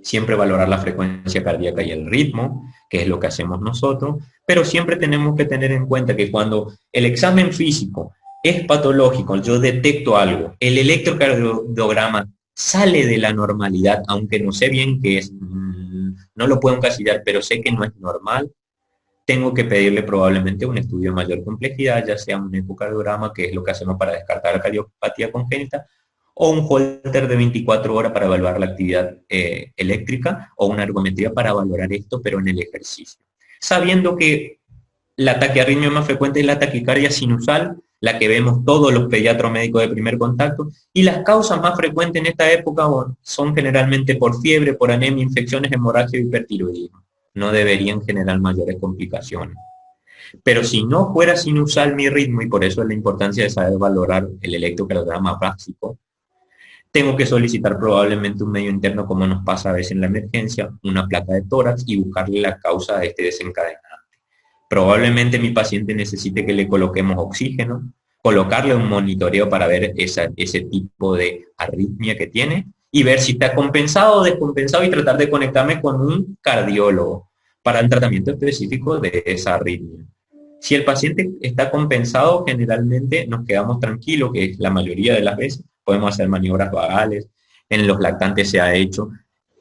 siempre valorar la frecuencia cardíaca y el ritmo, que es lo que hacemos nosotros, pero siempre tenemos que tener en cuenta que cuando el examen físico es patológico, yo detecto algo, el electrocardiograma sale de la normalidad, aunque no sé bien qué es, no lo puedo encasillar, pero sé que no es normal, tengo que pedirle probablemente un estudio de mayor complejidad, ya sea un ecocardiograma, que es lo que hacemos para descartar la cardiopatía congénita, o un holter de 24 horas para evaluar la actividad eléctrica, o una ergometría para valorar esto, pero en el ejercicio. Sabiendo que la taquiarritmia más frecuente es la taquicardia sinusal, la que vemos todos los pediatros médicos de primer contacto, y las causas más frecuentes en esta época son generalmente por fiebre, por anemia, infecciones, hemorragia y hipertiroidismo. No deberían generar mayores complicaciones. Pero si no fuera sinusal mi ritmo, y por eso es la importancia de saber valorar el electrocardiograma básico, tengo que solicitar probablemente un medio interno, como nos pasa a veces en la emergencia, una placa de tórax y buscarle la causa de este desencadenante. Probablemente mi paciente necesite que le coloquemos oxígeno, colocarle un monitoreo para ver ese tipo de arritmia que tiene y ver si está compensado o descompensado y tratar de conectarme con un cardiólogo para el tratamiento específico de esa arritmia. Si el paciente está compensado, generalmente nos quedamos tranquilos, que es la mayoría de las veces, podemos hacer maniobras vagales, en los lactantes se ha hecho,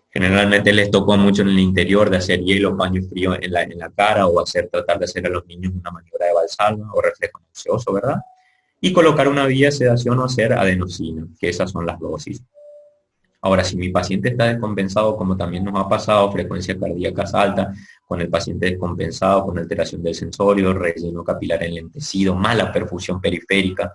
generalmente les tocó mucho en el interior de hacer hielo, paño frío en la cara o tratar de hacer a los niños una maniobra de valsalva o reflejo nauseoso, ¿verdad? Y colocar una vía de sedación o hacer adenosina, que esas son las dosis. Ahora, si mi paciente está descompensado, como también nos ha pasado, frecuencia cardíaca alta, con el paciente descompensado, con alteración del sensorio, relleno capilar enlentecido, mala perfusión periférica,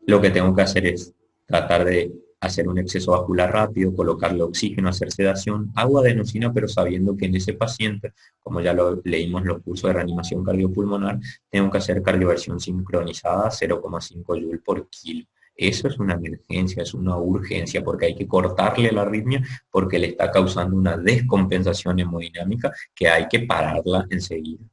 lo que tengo que hacer es tratar de hacer un exceso vascular rápido, colocarle oxígeno, hacer sedación, agua adenosina, pero sabiendo que en ese paciente, como ya lo leímos en los cursos de reanimación cardiopulmonar, tengo que hacer cardioversión sincronizada a 0,5 Joule por kilo. Eso es una emergencia, es una urgencia, porque hay que cortarle la arritmia porque le está causando una descompensación hemodinámica que hay que pararla enseguida.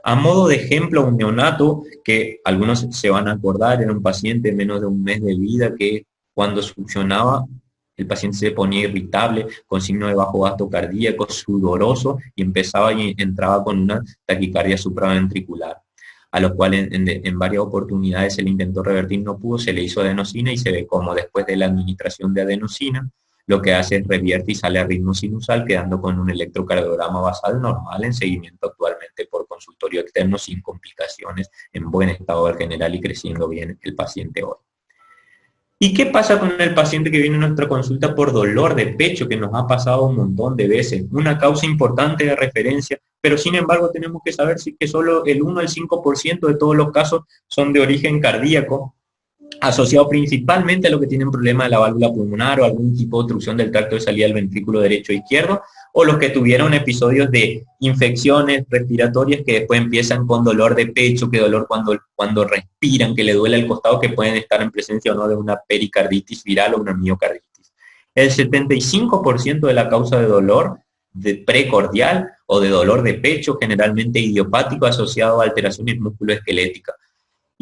A modo de ejemplo, un neonato que algunos se van a acordar, era un paciente de menos de un mes de vida que cuando succionaba el paciente se ponía irritable, con signo de bajo gasto cardíaco, sudoroso y empezaba y entraba con una taquicardia supraventricular, a lo cual en varias oportunidades se le intentó revertir, no pudo, se le hizo adenosina y se ve como después de la administración de adenosina lo que hace es revierte y sale a ritmo sinusal, quedando con un electrocardiograma basal normal en seguimiento actualmente por consultorio externo sin complicaciones, en buen estado general y creciendo bien el paciente hoy. ¿Y qué pasa con el paciente que viene a nuestra consulta por dolor de pecho, que nos ha pasado un montón de veces? Una causa importante de referencia, pero sin embargo tenemos que saber si que solo el 1 al 5% de todos los casos son de origen cardíaco, asociado principalmente a lo que tienen problema de la válvula pulmonar o algún tipo de obstrucción del tracto de salida del ventrículo derecho o izquierdo, o los que tuvieron episodios de infecciones respiratorias que después empiezan con dolor de pecho, que dolor cuando respiran, que le duele el costado, que pueden estar en presencia o no de una pericarditis viral o una miocarditis. El 75% de la causa de dolor de precordial o de dolor de pecho, generalmente idiopático asociado a alteraciones musculoesqueléticas.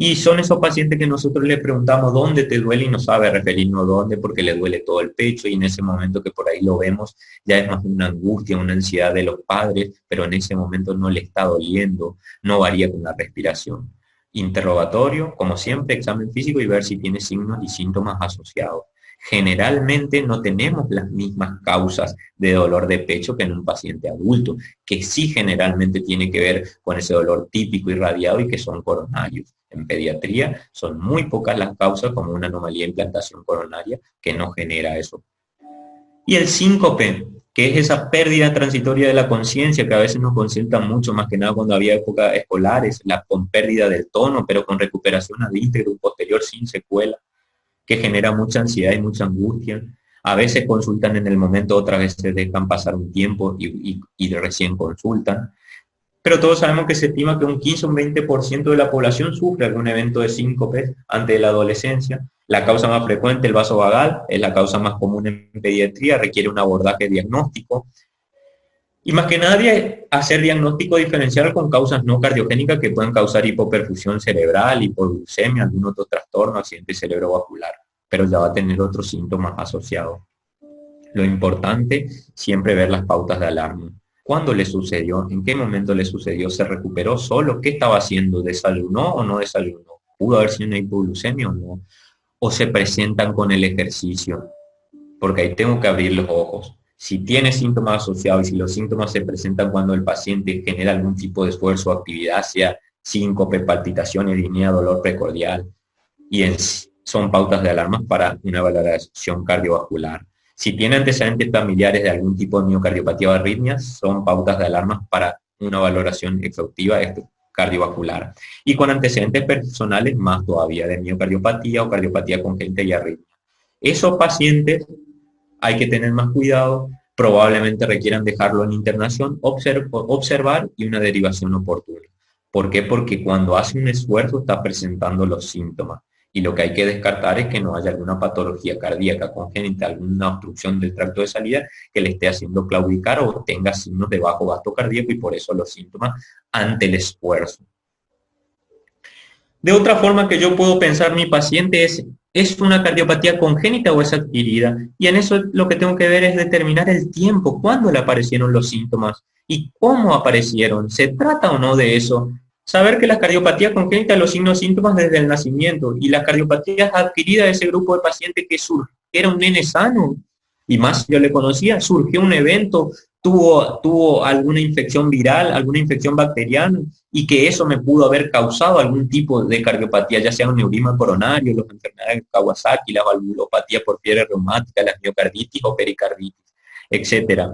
Y son esos pacientes que nosotros le preguntamos dónde te duele y no sabe referirnos dónde porque le duele todo el pecho y en ese momento que por ahí lo vemos ya es más una angustia, una ansiedad de los padres, pero en ese momento no le está doliendo, no varía con la respiración. Interrogatorio, como siempre, examen físico y ver si tiene signos y síntomas asociados. Generalmente no tenemos las mismas causas de dolor de pecho que en un paciente adulto, que sí generalmente tiene que ver con ese dolor típico irradiado y que son coronarios. En pediatría son muy pocas las causas, como una anomalía de implantación coronaria, que no genera eso. Y el síncope, que es esa pérdida transitoria de la conciencia, que a veces nos consulta mucho, más que nada cuando había épocas escolares, con pérdida del tono, pero con recuperación ad íntegro posterior sin secuela, que genera mucha ansiedad y mucha angustia. A veces consultan en el momento, otras veces dejan pasar un tiempo y recién consultan. Pero todos sabemos que se estima que un 15 o un 20% de la población sufre algún evento de síncope antes de la adolescencia. La causa más frecuente, el vasovagal, es la causa más común en pediatría, requiere un abordaje diagnóstico. Y más que nadie, hacer diagnóstico diferencial con causas no cardiogénicas que pueden causar hipoperfusión cerebral, hipoglucemia, algún otro trastorno, accidente cerebrovascular, pero ya va a tener otros síntomas asociados. Lo importante, siempre ver las pautas de alarma. ¿Cuándo le sucedió? ¿En qué momento le sucedió? ¿Se recuperó solo? ¿Qué estaba haciendo? ¿Desayunó o no desayunó? ¿Pudo haber sido una hipoglucemia o no? ¿O se presentan con el ejercicio? Porque ahí tengo que abrir los ojos. Si tiene síntomas asociados y si los síntomas se presentan cuando el paciente genera algún tipo de esfuerzo o actividad, sea síncope, palpitación, disnea, dolor precordial, y son pautas de alarma para una valoración cardiovascular. Si tiene antecedentes familiares de algún tipo de miocardiopatía o arritmias, son pautas de alarma para una valoración exhaustiva cardiovascular. Y con antecedentes personales, más todavía de miocardiopatía o cardiopatía congénita y arritmia. Esos pacientes hay que tener más cuidado, probablemente requieran dejarlo en internación, observar y una derivación oportuna. ¿Por qué? Porque cuando hace un esfuerzo está presentando los síntomas y lo que hay que descartar es que no haya alguna patología cardíaca congénita, alguna obstrucción del tracto de salida que le esté haciendo claudicar o tenga signos de bajo gasto cardíaco y por eso los síntomas ante el esfuerzo. De otra forma que yo puedo pensar mi paciente ¿es una cardiopatía congénita o es adquirida? Y en eso lo que tengo que ver es determinar el tiempo, cuándo le aparecieron los síntomas y cómo aparecieron. ¿Se trata o no de eso? Saber que las cardiopatías congénitas los signos síntomas desde el nacimiento y las cardiopatías adquiridas de ese grupo de pacientes que era un nene sano y más yo le conocía, surgió un evento, tuvo alguna infección viral, alguna infección bacteriana, y que eso me pudo haber causado algún tipo de cardiopatía, ya sea un neurisma coronario, las enfermedades de Kawasaki, la valvulopatía por fiebre reumática, la miocarditis o pericarditis, etcétera.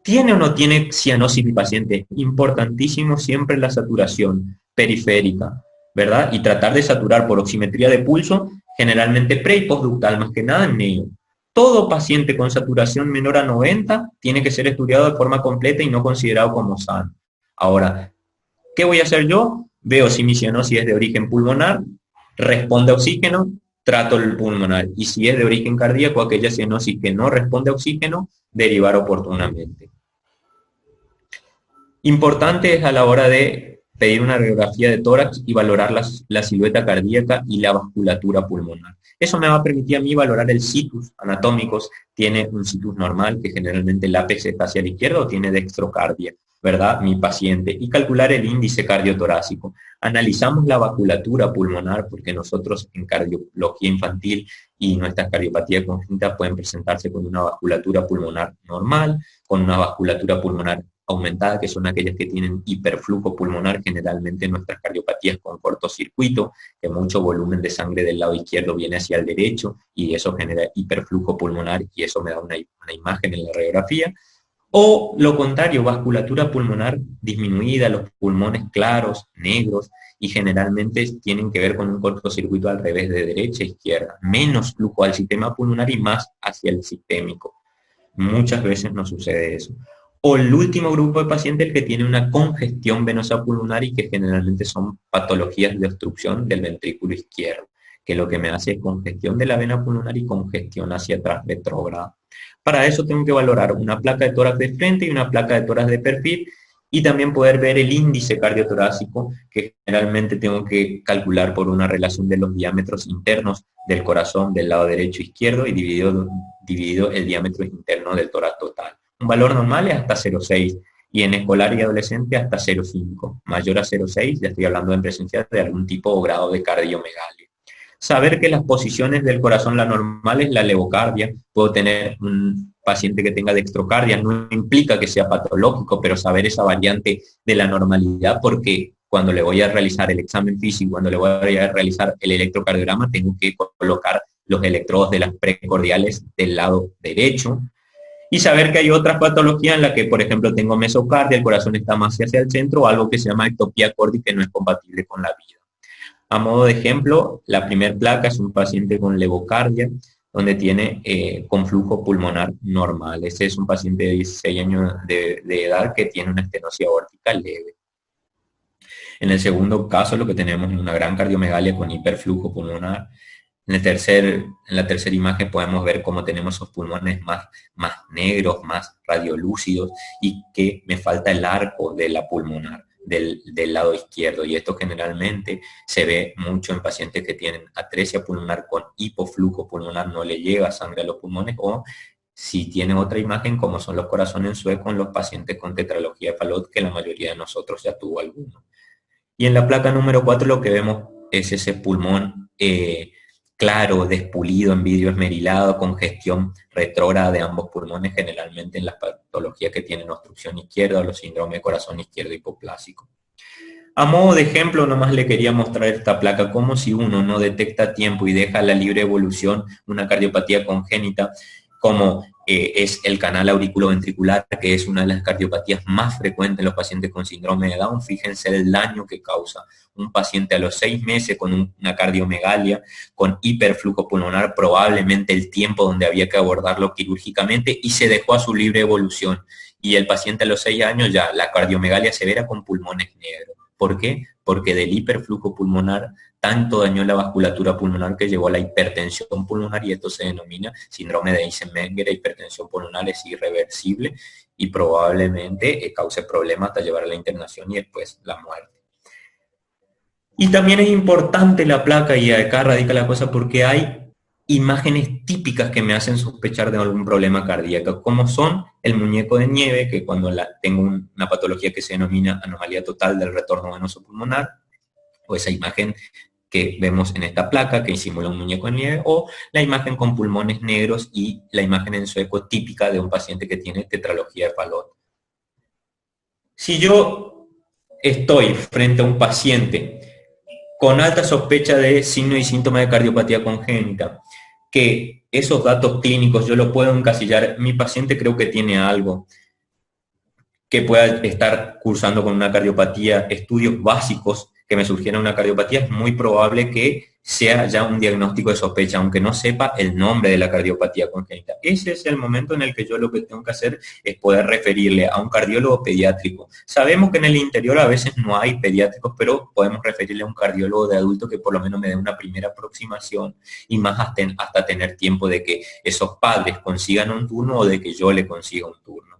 ¿Tiene o no tiene cianosis mi paciente? Importantísimo siempre la saturación periférica, ¿verdad? Y tratar de saturar por oximetría de pulso, generalmente pre y postductal, más que nada en neo. Todo paciente con saturación menor a 90 tiene que ser estudiado de forma completa y no considerado como sano. Ahora, ¿qué voy a hacer yo? Veo si mi cianosis es de origen pulmonar, responde a oxígeno, trato el pulmonar. Y si es de origen cardíaco, aquella cianosis que no responde a oxígeno, derivar oportunamente. Importante es a la hora de pedir una radiografía de tórax y valorar la silueta cardíaca y la vasculatura pulmonar. Eso me va a permitir a mí valorar el situs anatómicos. Tiene un situs normal, que generalmente el ápex está hacia la izquierda, o tiene dextrocardia, ¿verdad? Mi paciente. Y calcular el índice cardiotorácico. Analizamos la vasculatura pulmonar, porque nosotros en cardiología infantil y nuestras cardiopatías congénitas pueden presentarse con una vasculatura pulmonar normal, con una vasculatura pulmonar aumentada, que son aquellas que tienen hiperflujo pulmonar, generalmente nuestras cardiopatías con cortocircuito, que mucho volumen de sangre del lado izquierdo viene hacia el derecho y eso genera hiperflujo pulmonar y eso me da una imagen en la radiografía. O lo contrario, vasculatura pulmonar disminuida, los pulmones claros, negros, y generalmente tienen que ver con un cortocircuito al revés de derecha a izquierda, menos flujo al sistema pulmonar y más hacia el sistémico. Muchas veces no sucede eso. O el último grupo de pacientes el que tiene una congestión venosa pulmonar y que generalmente son patologías de obstrucción del ventrículo izquierdo, que lo que me hace es congestión de la vena pulmonar y congestión hacia atrás retrógrada. Para eso tengo que valorar una placa de tórax de frente y una placa de tórax de perfil y también poder ver el índice cardiotorácico, que generalmente tengo que calcular por una relación de los diámetros internos del corazón del lado derecho e izquierdo y dividido el diámetro interno del tórax total. Un valor normal es hasta 0,6 y en escolar y adolescente hasta 0,5. Mayor a 0,6 ya estoy hablando en presencia de algún tipo o grado de cardiomegalia. Saber que las posiciones del corazón, la normal es la levocardia. Puedo tener un paciente que tenga dextrocardia, no implica que sea patológico, pero saber esa variante de la normalidad, porque cuando le voy a realizar el examen físico, cuando le voy a realizar el electrocardiograma, tengo que colocar los electrodos de las precordiales del lado derecho, y saber que hay otras patologías en las que, por ejemplo, tengo mesocardia, el corazón está más hacia el centro, o algo que se llama ectopía córdica que no es compatible con la vida. A modo de ejemplo, la primera placa es un paciente con levocardia, donde tiene con flujo pulmonar normal. Ese es un paciente de 16 años de edad que tiene una estenosis aórtica leve. En el segundo caso, lo que tenemos es una gran cardiomegalia con hiperflujo pulmonar. En la tercera imagen podemos ver cómo tenemos esos pulmones más negros, más radiolúcidos y que me falta el arco de la pulmonar del lado izquierdo. Y esto generalmente se ve mucho en pacientes que tienen atresia pulmonar con hipoflujo pulmonar, no le llega sangre a los pulmones, o Si tiene otra imagen, como son los corazones en sueco en los pacientes con tetralogía de Fallot, que la mayoría de nosotros ya tuvo alguno. Y en la placa número 4 lo que vemos es ese pulmón claro, despulido, en vidrio esmerilado, con gestión retrógrada de ambos pulmones, generalmente en las patologías que tienen obstrucción izquierda o los síndromes de corazón izquierdo hipoplásico. A modo de ejemplo, nomás le quería mostrar esta placa, como si uno no detecta a tiempo y deja la libre evolución una cardiopatía congénita, como es el canal auriculoventricular, que es una de las cardiopatías más frecuentes en los pacientes con síndrome de Down. Fíjense el daño que causa un paciente a los 6 meses con una cardiomegalia, con hiperflujo pulmonar, probablemente el tiempo donde había que abordarlo quirúrgicamente, y se dejó a su libre evolución. Y el paciente a los 6 años ya, la cardiomegalia severa con pulmones negros. ¿Por qué? Porque del hiperflujo pulmonar tanto dañó la vasculatura pulmonar que llevó a la hipertensión pulmonar, y esto se denomina síndrome de Eisenmenger. Hipertensión pulmonar es irreversible y probablemente cause problemas hasta llevar a la internación y después la muerte. Y también es importante la placa, y acá radica la cosa, porque hay imágenes típicas que me hacen sospechar de algún problema cardíaco, como son el muñeco de nieve, que cuando tengo una patología que se denomina anomalía total del retorno venoso pulmonar, o esa imagen que vemos en esta placa que simula un muñeco de nieve, o la imagen con pulmones negros y la imagen en sueco típica de un paciente que tiene tetralogía de Fallot. Si yo estoy frente a un paciente con alta sospecha de signo y síntoma de cardiopatía congénita, que esos datos clínicos yo los puedo encasillar, mi paciente creo que tiene algo, que pueda estar cursando con una cardiopatía, estudios básicos que me surgieran una cardiopatía, es muy probable que sea ya un diagnóstico de sospecha, aunque no sepa el nombre de la cardiopatía congénita. Ese es el momento en el que yo lo que tengo que hacer es poder referirle a un cardiólogo pediátrico. Sabemos que en el interior a veces no hay pediátricos, pero podemos referirle a un cardiólogo de adulto que por lo menos me dé una primera aproximación, y más hasta tener tiempo de que esos padres consigan un turno o de que yo le consiga un turno.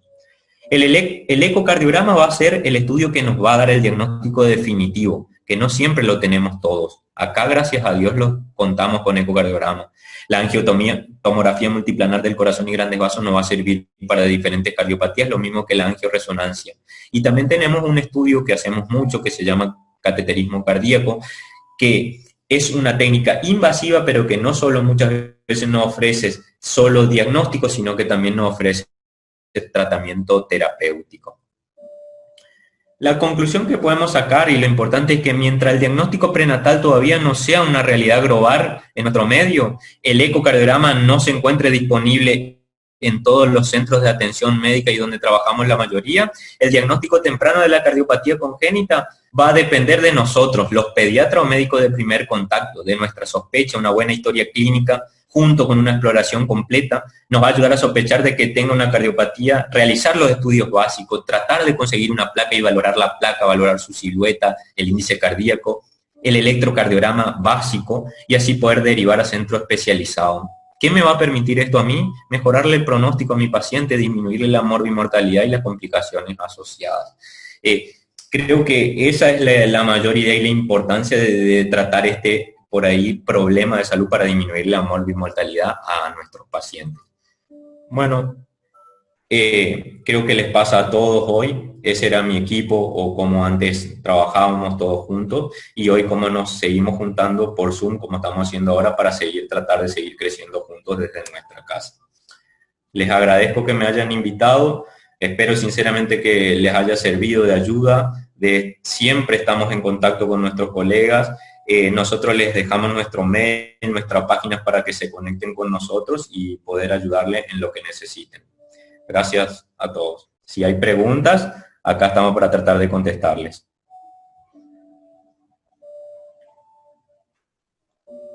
El ecocardiograma va a ser el estudio que nos va a dar el diagnóstico definitivo, que no siempre lo tenemos todos. Acá, gracias a Dios, lo contamos con ecocardiograma. La angiotomografía multiplanar del corazón y grandes vasos nos va a servir para diferentes cardiopatías, lo mismo que la angioresonancia. Y también tenemos un estudio que hacemos mucho, que se llama cateterismo cardíaco, que es una técnica invasiva, pero que no solo muchas veces nos ofrece solo diagnóstico, sino que también nos ofrece tratamiento terapéutico. La conclusión que podemos sacar, y lo importante, es que mientras el diagnóstico prenatal todavía no sea una realidad global en nuestro medio, el ecocardiograma no se encuentre disponible en todos los centros de atención médica y donde trabajamos la mayoría, el diagnóstico temprano de la cardiopatía congénita va a depender de nosotros, los pediatras o médicos de primer contacto, de nuestra sospecha. Una buena historia clínica junto con una exploración completa nos va a ayudar a sospechar de que tenga una cardiopatía, realizar los estudios básicos, tratar de conseguir una placa y valorar la placa, valorar su silueta, el índice cardíaco, el electrocardiograma básico, y así poder derivar a centro especializado. ¿Qué me va a permitir esto a mí? Mejorarle el pronóstico a mi paciente, disminuirle la morbimortalidad y las complicaciones asociadas. Creo que esa es la mayor idea y la importancia de tratar este por ahí problema de salud para disminuir la morbimortalidad a nuestros pacientes. Bueno, creo que les pasa a todos hoy. Ese era mi equipo, o como antes trabajábamos todos juntos, y hoy como nos seguimos juntando por Zoom, como estamos haciendo ahora, para tratar de seguir creciendo juntos desde nuestra casa. Les agradezco que me hayan invitado. Espero sinceramente que les haya servido de ayuda. Siempre estamos en contacto con nuestros colegas. Nosotros les dejamos nuestro mail, nuestras páginas, para que se conecten con nosotros y poder ayudarles en lo que necesiten. Gracias a todos. Si hay preguntas, acá estamos para tratar de contestarles.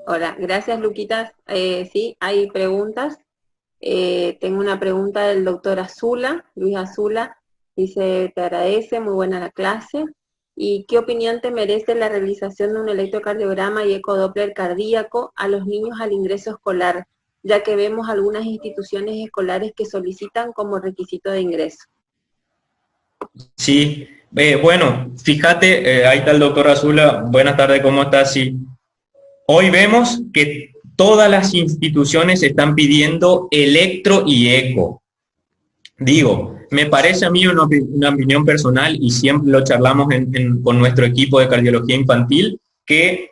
Hola, gracias Luquitas. Sí, hay preguntas. Tengo una pregunta del doctor Azula, Luis Azula. Dice, te agradece, muy buena la clase. ¿Y qué opinión te merece la realización de un electrocardiograma y ecodoppler cardíaco a los niños al ingreso escolar, ya que vemos algunas instituciones escolares que solicitan como requisito de ingreso? Sí, bueno, fíjate, ahí está el doctor Azula. Buenas tardes, ¿cómo estás? Sí. Hoy vemos que todas las instituciones están pidiendo electro y eco. Digo, me parece a mí una opinión personal, y siempre lo charlamos con nuestro equipo de cardiología infantil, que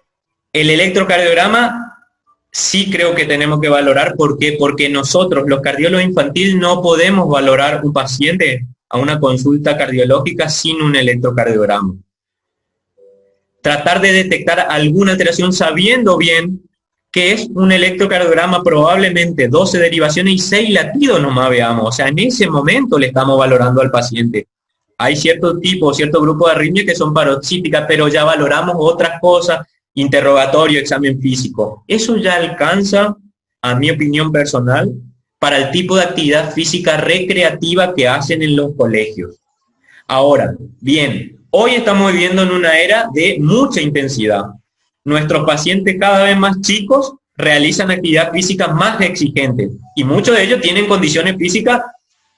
el electrocardiograma sí creo que tenemos que valorar. ¿Por qué? Porque nosotros, los cardiólogos infantiles, no podemos valorar un paciente a una consulta cardiológica sin un electrocardiograma. Tratar de detectar alguna alteración sabiendo bien que es un electrocardiograma, probablemente 12 derivaciones y 6 latidos nomás veamos. O sea, en ese momento le estamos valorando al paciente. Hay cierto tipo, cierto grupo de arritmias que son paroxíticas, pero ya valoramos otras cosas, interrogatorio, examen físico. Eso ya alcanza, a mi opinión personal, para el tipo de actividad física recreativa que hacen en los colegios. Ahora, bien, hoy estamos viviendo en una era de mucha intensidad. Nuestros pacientes cada vez más chicos realizan actividad física más exigentes y muchos de ellos tienen condiciones físicas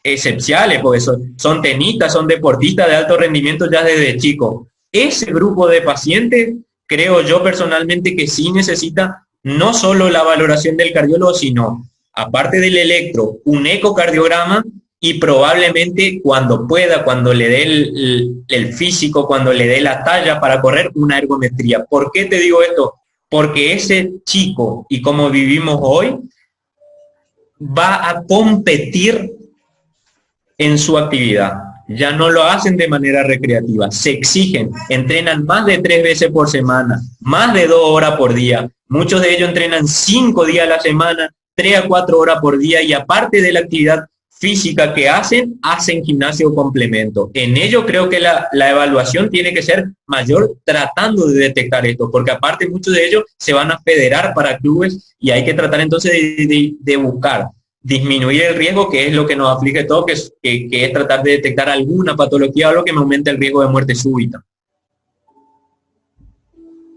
excepcionales, porque son tenistas, son deportistas de alto rendimiento ya desde chicos. Ese grupo de pacientes, creo yo personalmente, que sí necesita no solo la valoración del cardiólogo, sino, aparte del electro, un ecocardiograma, y probablemente cuando pueda, cuando le dé el físico, cuando le dé la talla para correr, una ergometría. ¿Por qué te digo esto? Porque ese chico, y como vivimos hoy, va a competir en su actividad. Ya no lo hacen de manera recreativa, se exigen, entrenan más de 3 veces por semana, más de 2 horas por día. Muchos de ellos entrenan 5 días a la semana, 3 a 4 horas por día, y aparte de la actividad física que hacen gimnasio complemento. En ello creo que la evaluación tiene que ser mayor, tratando de detectar esto, porque aparte muchos de ellos se van a federar para clubes y hay que tratar entonces de buscar disminuir el riesgo, que es lo que nos aflige todo, que es tratar de detectar alguna patología o algo que me aumente el riesgo de muerte súbita.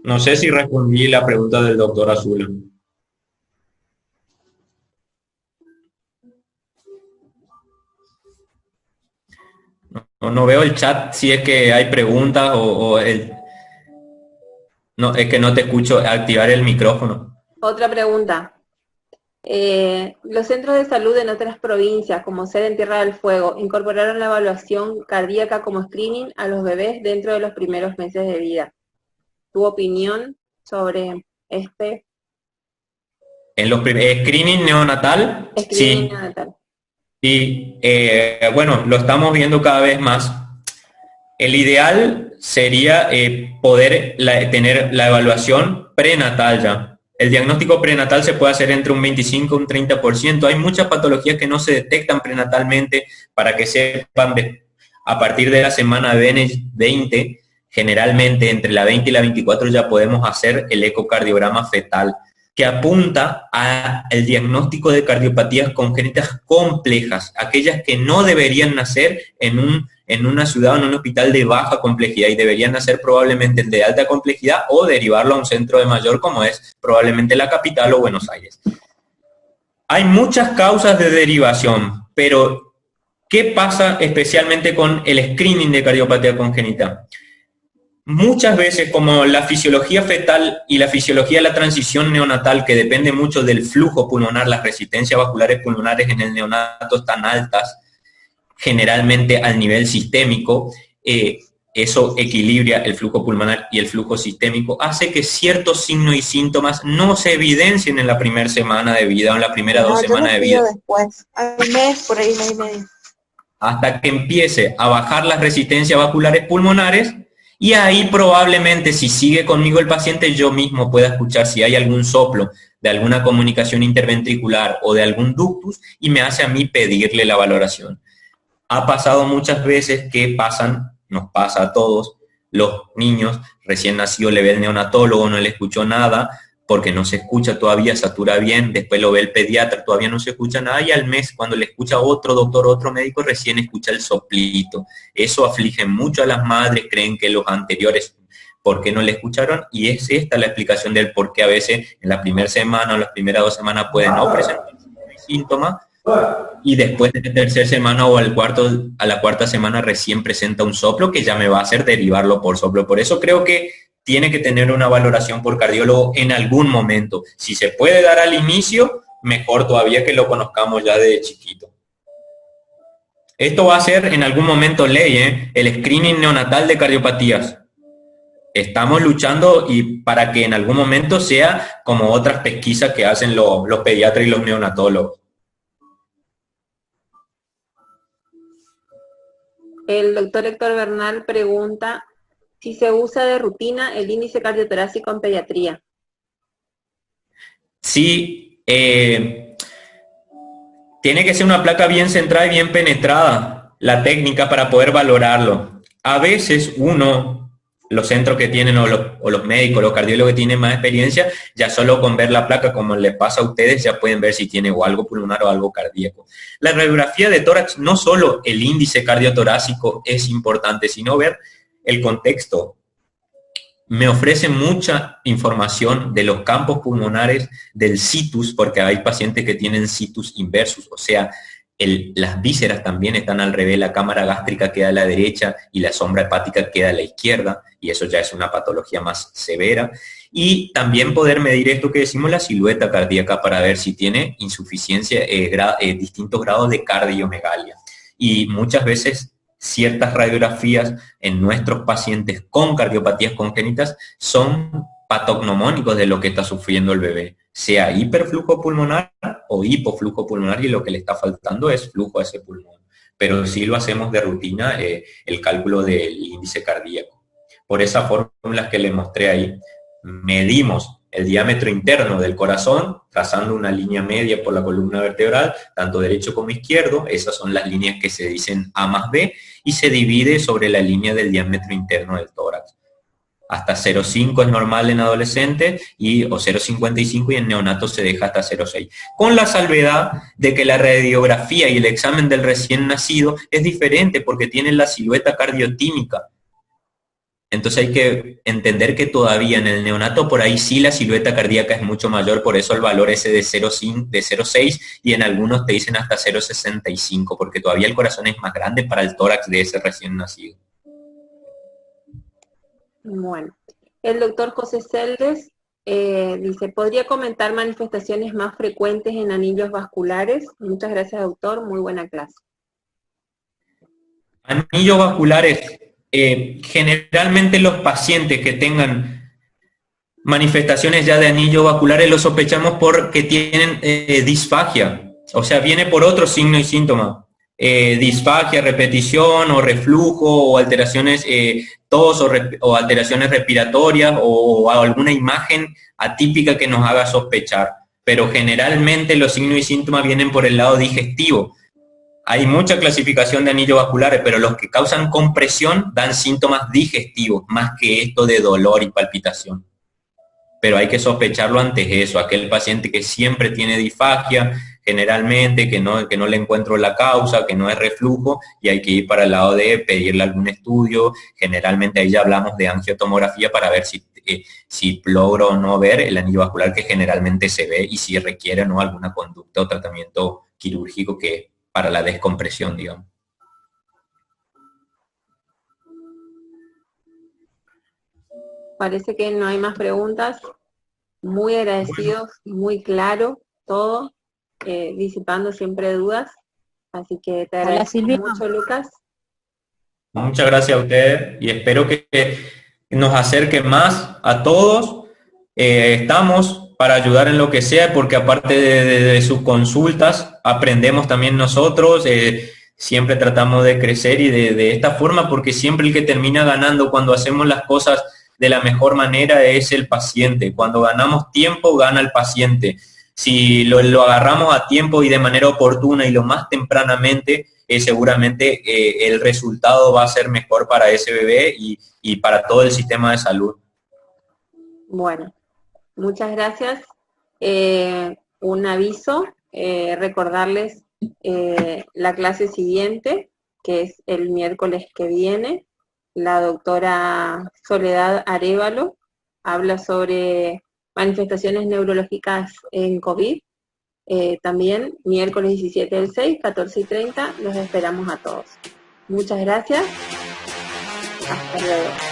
No sé si respondí la pregunta del doctor Azula. No veo el chat, si es que hay preguntas no, es que no te escucho. Activar el micrófono. Otra pregunta. Los centros de salud en otras provincias, como ser en Tierra del Fuego, incorporaron la evaluación cardíaca como screening a los bebés dentro de los primeros meses de vida. ¿Tu opinión sobre este? En los screening neonatal, Screening sí. neonatal. Y bueno, lo estamos viendo cada vez más. El ideal sería poder tener la evaluación prenatal ya. El diagnóstico prenatal se puede hacer entre un 25 y un 30%. Hay muchas patologías que no se detectan prenatalmente. Para que sepan, a partir de la semana 20, generalmente entre la 20 y la 24 ya podemos hacer el ecocardiograma fetal, que apunta al diagnóstico de cardiopatías congénitas complejas, aquellas que no deberían nacer en una ciudad o en un hospital de baja complejidad y deberían nacer probablemente de alta complejidad o derivarlo a un centro de mayor, como es probablemente la capital o Buenos Aires. Hay muchas causas de derivación, pero ¿qué pasa especialmente con el screening de cardiopatía congénita? Muchas veces, como la fisiología fetal y la fisiología de la transición neonatal, que depende mucho del flujo pulmonar, las resistencias vasculares pulmonares en el neonato están altas, generalmente al nivel sistémico, eso equilibra el flujo pulmonar y el flujo sistémico, hace que ciertos signos y síntomas no se evidencien en la primera semana de vida o en la primera 2 semanas de vida. Después, al mes, por ahí, mes y medio. Hasta que empiece a bajar las resistencias vasculares pulmonares. Y ahí probablemente, si sigue conmigo el paciente, yo mismo pueda escuchar si hay algún soplo de alguna comunicación interventricular o de algún ductus y me hace a mí pedirle la valoración. Ha pasado muchas veces que nos pasa a todos, los niños recién nacidos le ve el neonatólogo, no le escuchó nada porque no se escucha todavía, satura bien, después lo ve el pediatra, todavía no se escucha nada, y al mes, cuando le escucha otro doctor, otro médico, recién escucha el soplito. Eso aflige mucho a las madres, creen que los anteriores, ¿por qué no le escucharon? Y es esta la explicación del por qué a veces en la primera semana o las primeras 2 semanas pueden no presentar síntomas, y después de la tercera semana o a la cuarta semana recién presenta un soplo que ya me va a hacer derivarlo por soplo. Por eso creo que tiene que tener una valoración por cardiólogo en algún momento. Si se puede dar al inicio, mejor todavía que lo conozcamos ya de chiquito. Esto va a ser en algún momento ley, el screening neonatal de cardiopatías. Estamos luchando y para que en algún momento sea como otras pesquisas que hacen los pediatras y los neonatólogos. El doctor Héctor Bernal pregunta si se usa de rutina el índice cardiotorácico en pediatría. Sí, tiene que ser una placa bien centrada y bien penetrada, la técnica para poder valorarlo. A veces los centros que tienen o los médicos, los cardiólogos que tienen más experiencia, ya solo con ver la placa, como les pasa a ustedes, ya pueden ver si tiene o algo pulmonar o algo cardíaco. La radiografía de tórax, no solo el índice cardiotorácico es importante, sino ver el contexto. Me ofrece mucha información de los campos pulmonares, del situs, porque hay pacientes que tienen situs inversus, o sea, las vísceras también están al revés, la cámara gástrica queda a la derecha y la sombra hepática queda a la izquierda, y eso ya es una patología más severa. Y también poder medir esto que decimos, la silueta cardíaca, para ver si tiene insuficiencia, distintos grados de cardiomegalia. Y muchas veces ciertas radiografías en nuestros pacientes con cardiopatías congénitas son patognomónicos de lo que está sufriendo el bebé, sea hiperflujo pulmonar o hipoflujo pulmonar, y lo que le está faltando es flujo a ese pulmón. Pero sí lo hacemos de rutina, el cálculo del índice cardíaco. Por esas fórmulas que les mostré ahí, medimos el diámetro interno del corazón, trazando una línea media por la columna vertebral, tanto derecho como izquierdo. Esas son las líneas que se dicen A más B, y se divide sobre la línea del diámetro interno del tórax. Hasta 0,5 es normal en adolescentes, o 0,55, y en neonatos se deja hasta 0,6. Con la salvedad de que la radiografía y el examen del recién nacido es diferente porque tienen la silueta cardiotímica. Entonces hay que entender que todavía en el neonato por ahí sí la silueta cardíaca es mucho mayor, por eso el valor ese de 0,6, y en algunos te dicen hasta 0,65, porque todavía el corazón es más grande para el tórax de ese recién nacido. Bueno, el doctor José Celdes dice, ¿podría comentar manifestaciones más frecuentes en anillos vasculares? Muchas gracias, doctor, muy buena clase. Anillos vasculares, generalmente los pacientes que tengan manifestaciones ya de anillos vasculares los sospechamos porque tienen disfagia, o sea, viene por otro signo y síntoma. Disfagia, repetición o reflujo o alteraciones, tos o alteraciones respiratorias o alguna imagen atípica que nos haga sospechar. Pero generalmente los signos y síntomas vienen por el lado digestivo. Hay mucha clasificación de anillos vasculares, pero los que causan compresión dan síntomas digestivos, más que esto de dolor y palpitación. Pero hay que sospecharlo antes de eso, aquel paciente que siempre tiene disfagia, generalmente, que no le encuentro la causa, que no es reflujo, y hay que ir para el lado de pedirle algún estudio. Generalmente ahí ya hablamos de angiotomografía para ver si logro o no ver el anillo vascular, que generalmente se ve, y si requiere o no alguna conducta o tratamiento quirúrgico que para la descompresión, digamos. Parece que no hay más preguntas. Muy agradecidos, muy claro todo, disipando siempre dudas. Así que te agradezco mucho, Lucas. Muchas gracias a ustedes y espero que nos acerque más a todos. Estamos para ayudar en lo que sea, porque aparte de sus consultas, aprendemos también nosotros. Siempre tratamos de crecer y de esta forma, porque siempre el que termina ganando cuando hacemos las cosas de la mejor manera es el paciente. Cuando ganamos tiempo, gana el paciente. Si lo agarramos a tiempo y de manera oportuna y lo más tempranamente, seguramente el resultado va a ser mejor para ese bebé y para todo el sistema de salud. Bueno, muchas gracias. Un aviso, recordarles la clase siguiente, que es el miércoles que viene. La doctora Soledad Arévalo habla sobre manifestaciones neurológicas en COVID. También miércoles 17 del 6, 14:30, los esperamos a todos. Muchas gracias. Hasta luego.